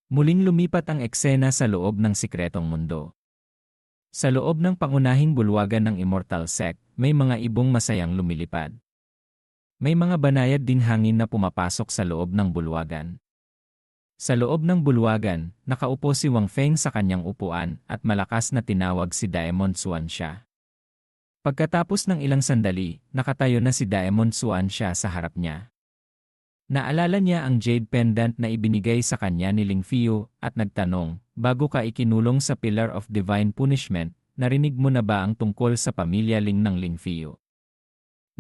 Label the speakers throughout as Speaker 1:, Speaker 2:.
Speaker 1: Muling lumipat ang eksena sa loob ng sikretong mundo. Sa loob ng pangunahing bulwagan ng Immortal Sect, may mga ibong masayang lumilipad. May mga banayad din hangin na pumapasok sa loob ng bulwagan. Sa loob ng bulwagan, nakaupo si Wang Feng sa kanyang upuan at malakas na tinawag si Daemon Xuanxia. Pagkatapos ng ilang sandali, nakatayo na si Daemon Xuanxia sa harap niya. Naalala niya ang jade pendant na ibinigay sa kanya ni Ling Fiyu at nagtanong, bago ka ikinulong sa Pillar of Divine Punishment, narinig mo na ba ang tungkol sa pamilya Ling ng Ling Fiyu?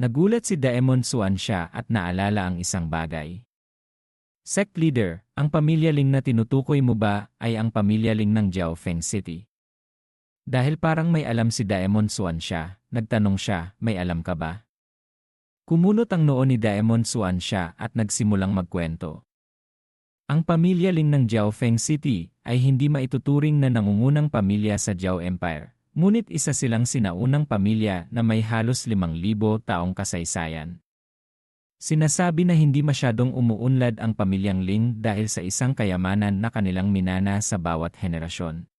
Speaker 1: Nagulat si Daemon Xuanxia at naalala ang isang bagay. Sect Leader, ang pamilya Ling na tinutukoy mo ba ay ang pamilya Ling ng Jiaofeng City? Dahil parang may alam si Daemon Xuanxia, nagtanong siya, may alam ka ba? Kumunot ang noo ni Daemon Xuanxia at nagsimulang magkwento. Ang pamilya Ling ng Jiaofeng City ay hindi maituturing na nangungunang pamilya sa Jiao Empire, ngunit isa silang sinaunang pamilya na may halos 5,000 taong kasaysayan. Sinasabi na hindi masyadong umuunlad ang pamilyang Ling dahil sa isang kayamanan na kanilang minana sa bawat henerasyon.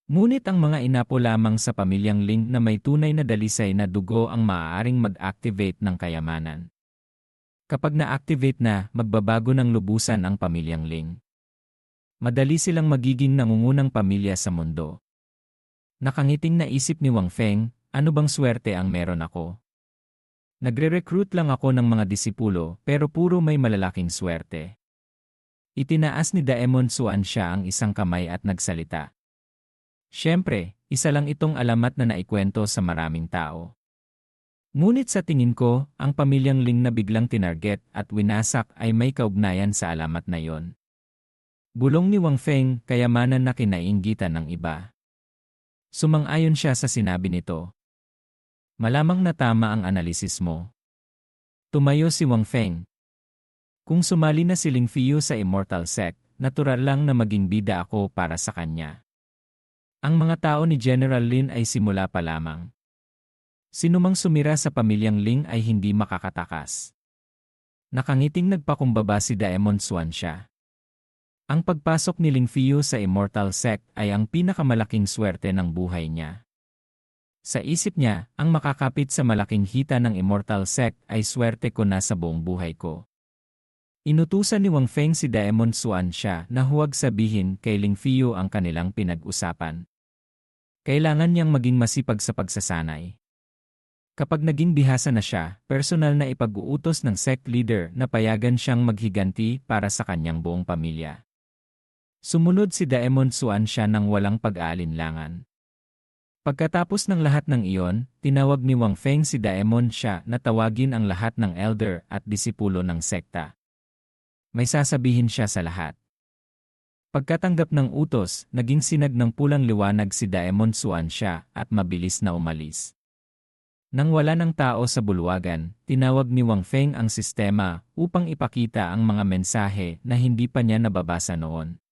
Speaker 1: Ngunit ang mga inapo lamang sa pamilyang Ling na may tunay na dalisay na dugo ang maaaring mag-activate ng kayamanan. Kapag na-activate na, magbabago ng lubusan ang pamilyang Ling. Madali silang magiging nangungunang pamilya sa mundo. Nakangiting naisip ni Wang Feng, ano bang swerte ang meron ako? Nagre-recruit lang ako ng mga disipulo pero puro may malalaking swerte. Itinaas ni Daemon Xuanxia ang isang kamay at nagsalita. Siyempre, isa lang itong alamat na naikwento sa maraming tao. Ngunit sa tingin ko, ang pamilyang Ling na biglang tinarget at winasak ay may kaugnayan sa alamat na yon. Bulong ni Wang Feng, kayamanan na kinainggitan ng iba. Sumang-ayon siya sa sinabi nito. Malamang na tama ang analisis mo. Tumayo si Wang Feng. Kung sumali na si Ling Fiyu sa Immortal Sect, natural lang na maging bida ako para sa kanya. Ang mga tao ni General Lin ay simula pa lamang. Sinumang sumira sa pamilyang Ling ay hindi makakatakas. Nakangiting nagpakumbaba si Daemon Xuanxia. Ang pagpasok ni Ling Fiyu sa Immortal Sect ay ang pinakamalaking swerte ng buhay niya. Sa isip niya, ang makakapit sa malaking hita ng Immortal Sect ay swerte ko na sa buong buhay ko. Inutusan ni Wang Feng si Daemon Xuanxia na huwag sabihin kay Ling Fiyu ang kanilang pinag-usapan. Kailangan niyang maging masipag sa pagsasanay. Kapag naging bihasa na siya, personal na ipag-uutos ng sect leader na payagan siyang maghiganti para sa kanyang buong pamilya. Sumunod si Daemon Xuanxia nang walang pag-aalinlangan. Pagkatapos ng lahat ng iyon, tinawag ni Wang Feng si Daemon Xia na tawagin ang lahat ng elder at disipulo ng sekta. May sasabihin siya sa lahat. Pagkatanggap ng utos, naging sinag ng pulang liwanag si Daemon Xuanxia at mabilis na umalis. Nang wala ng tao sa bulwagan, tinawag ni Wang Feng ang sistema upang ipakita ang mga mensahe na hindi pa niya nababasa noon.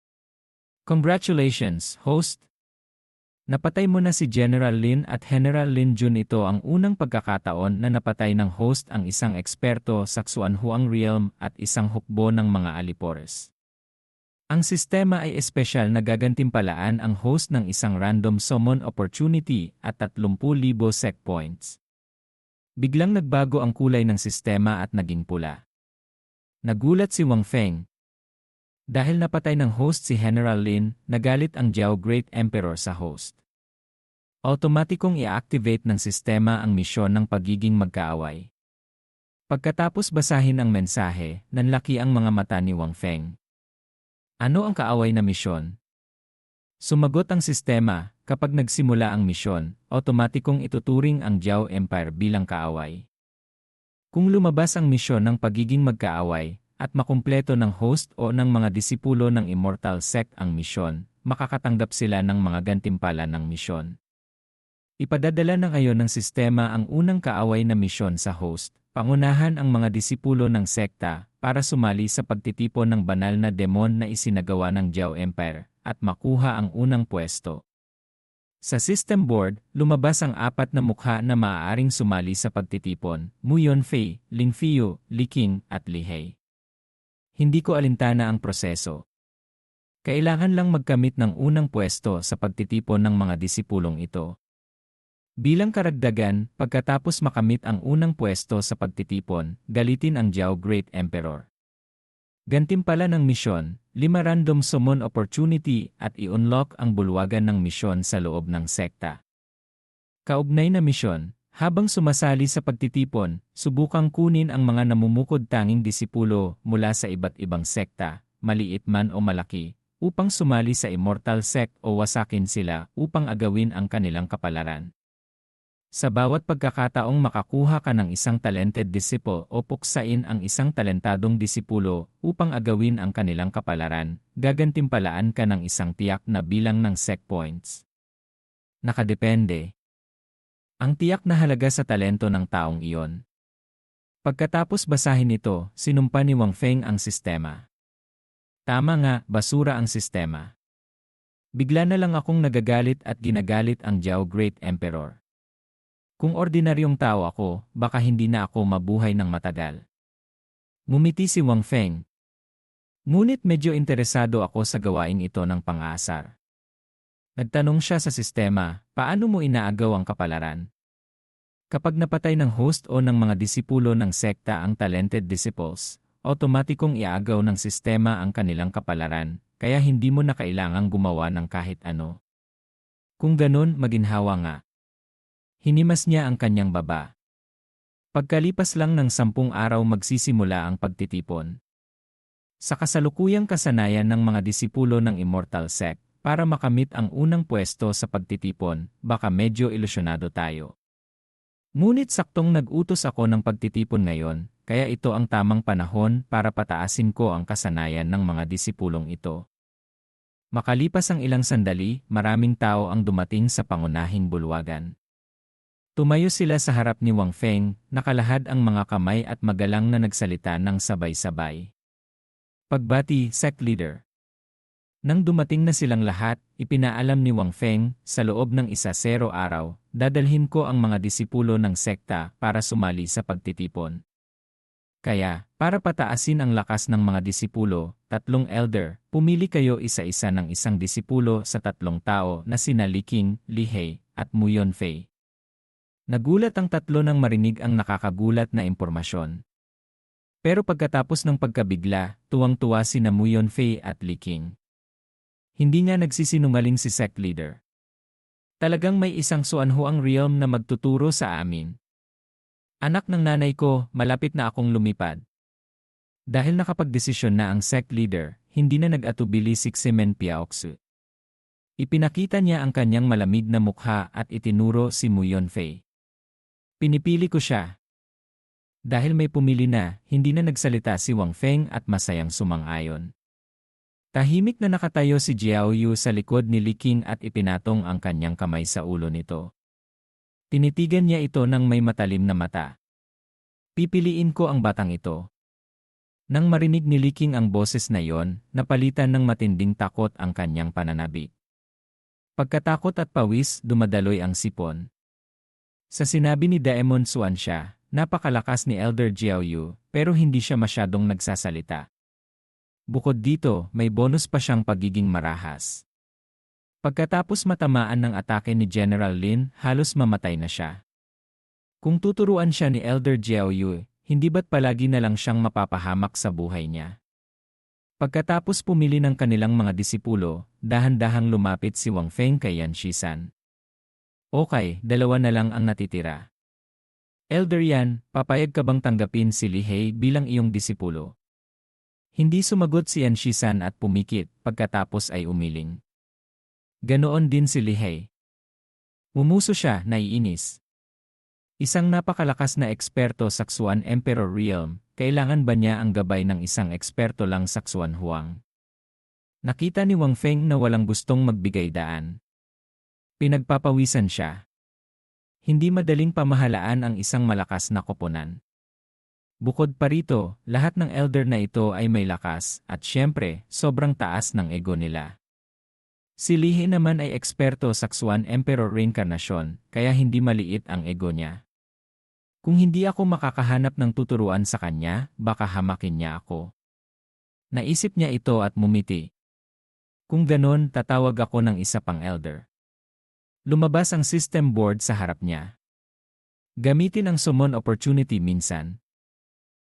Speaker 1: Congratulations, host! Napatay mo na si General Lin at General Lin Jun. Ito ang unang pagkakataon na napatay ng host ang isang eksperto sa Xuanhuang Realm at isang hukbo ng mga alipores. Ang sistema ay espesyal na gagantimpalaan ang host ng isang random summon opportunity at 30,000 sec points. Biglang nagbago ang kulay ng sistema at naging pula. Nagulat si Wang Feng. Dahil napatay ng host si General Lin, nagalit ang Jiao Great Emperor sa host. Automatikong i-activate ng sistema ang misyon ng pagiging magkaaway. Pagkatapos basahin ang mensahe, nanlaki ang mga mata ni Wang Feng. Ano ang kaaway na misyon? Sumagot ang sistema, kapag nagsimula ang misyon, automatikong ituturing ang Jiao Empire bilang kaaway. Kung lumabas ang misyon ng pagiging magkaaway, at makumpleto ng host o ng mga disipulo ng Immortal Sect ang misyon, makakatanggap sila ng mga gantimpala ng misyon. Ipadadala na ngayon ng sistema ang unang kaaway na misyon sa host, pangunahan ang mga disipulo ng sekta para sumali sa pagtitipon ng banal na demon na isinagawa ng Jiao Empire at makuha ang unang pwesto. Sa system board, lumabas ang 4 na mukha na maaaring sumali sa pagtitipon, Mu Yunfei, Ling Fiyu, Li Qing at Li He. Hindi ko alintana ang proseso. Kailangan lang magkamit ng unang pwesto sa pagtitipon ng mga disipulong ito. Bilang karagdagan, pagkatapos makamit ang unang pwesto sa pagtitipon, galitin ang Jiao Great Emperor. Gantimpala ng misyon, 5 random summon opportunity at i-unlock ang bulwagan ng misyon sa loob ng sekta. Kaugnay na misyon, habang sumasali sa pagtitipon, subukang kunin ang mga namumukod tanging disipulo mula sa iba't ibang sekta, maliit man o malaki, upang sumali sa immortal sect o wasakin sila upang agawin ang kanilang kapalaran. Sa bawat pagkakataong makakuha ka ng isang talented disciple o puksain ang isang talentadong disipulo upang agawin ang kanilang kapalaran, gagantimpalaan ka ng isang tiyak na bilang ng sect points. Nakadepende. Ang tiyak na halaga sa talento ng taong iyon. Pagkatapos basahin ito, sinumpa ni Wang Feng ang sistema. Tama nga, basura ang sistema. Bigla na lang akong nagagalit at ginagalit ang Jiao Great Emperor. Kung ordinaryong tao ako, baka hindi na ako mabuhay ng matagal. Ngumiti si Wang Feng. Ngunit medyo interesado ako sa gawain ito ng pang-aasar. Nagtanong siya sa sistema, paano mo inaagaw ang kapalaran? Kapag napatay ng host o ng mga disipulo ng sekta ang talented disciples, otomatikong iaagaw ng sistema ang kanilang kapalaran, kaya hindi mo na kailangang gumawa ng kahit ano. Kung ganun, maginhawa nga. Hinimas niya ang kanyang baba. Pagkalipas lang ng 10 araw magsisimula ang pagtitipon. Sa kasalukuyang kasanayan ng mga disipulo ng Immortal Sect, para makamit ang unang pwesto sa pagtitipon, baka medyo ilusyonado tayo. Ngunit saktong nag-utos ako ng pagtitipon ngayon, kaya ito ang tamang panahon para pataasin ko ang kasanayan ng mga disipulong ito. Makalipas ang ilang sandali, maraming tao ang dumating sa pangunahing bulwagan. Tumayo sila sa harap ni Wang Feng, nakalahad ang mga kamay at magalang na nagsalita ng sabay-sabay. Pagbati, Sect Leader. Nang dumating na silang lahat, ipinaalam ni Wang Feng, sa loob ng 10 araw, dadalhin ko ang mga disipulo ng sekta para sumali sa pagtitipon. Kaya, para pataasin ang lakas ng mga disipulo, 3 elder, pumili kayo isa-isa ng isang disipulo sa 3 tao na sina Li Qing, Li He, at Mu Yunfei. Nagulat ang 3 nang marinig ang nakakagulat na impormasyon. Pero pagkatapos ng pagkabigla, tuwang-tuwa sina Mu Yunfei at Li Qing. Hindi nga nagsisinungaling si Sect Leader. Talagang may isang Xuanhuang realm na magtuturo sa amin. Anak ng nanay ko, malapit na akong lumipad. Dahil nakapagdesisyon na ang Sect Leader, hindi na nag-atubili si Ximen Piaoxu. Ipinakita niya ang kanyang malamig na mukha at itinuro si Mu Yunfei. Pinipili ko siya. Dahil may pumili na, hindi na nagsalita si Wang Feng at masayang sumang-ayon. Tahimik na nakatayo si Jiao Yu sa likod ni Li Qing at ipinatong ang kanyang kamay sa ulo nito. Tinitigan niya ito ng may matalim na mata. Pipiliin ko ang batang ito. Nang marinig ni Li Qing ang boses na iyon, napalitan ng matinding takot ang kanyang pananabik. Pagkatakot at pawis, dumadaloy ang sipon. Sa sinabi ni Daemon Xuan siya, napakalakas ni Elder Jiao Yu, pero hindi siya masyadong nagsasalita. Bukod dito, may bonus pa siyang pagiging marahas. Pagkatapos matamaan ng atake ni General Lin, halos mamatay na siya. Kung tuturuan siya ni Elder Jiao Yu, hindi ba't palagi na lang siyang mapapahamak sa buhay niya? Pagkatapos pumili ng kanilang mga disipulo, dahan-dahang lumapit si Wang Feng kay Yan Shisan. Okay, 2 na lang ang natitira. Elder Yan, papayag ka bang tanggapin si Li He bilang iyong disipulo? Hindi sumagot si Yan Shisan at pumikit, pagkatapos ay umiling. Ganoon din si Li He. Umuso siya, naiinis. Isang napakalakas na eksperto sa Xuan Emperor Realm, kailangan ba niya ang gabay ng isang eksperto lang sa Xuanhuang? Nakita ni Wang Feng na walang gustong magbigay daan. Pinagpapawisan siya. Hindi madaling pamahalaan ang isang malakas na koponan. Bukod pa rito, lahat ng elder na ito ay may lakas at syempre, sobrang taas ng ego nila. Si Li He naman ay eksperto sa Xuan Emperor Reincarnation, kaya hindi maliit ang ego niya. Kung hindi ako makakahanap ng tuturuan sa kanya, baka hamakin niya ako. Naisip niya ito at mumiti. Kung ganon, tatawag ako ng isa pang elder. Lumabas ang system board sa harap niya. Gamitin ang summon opportunity minsan.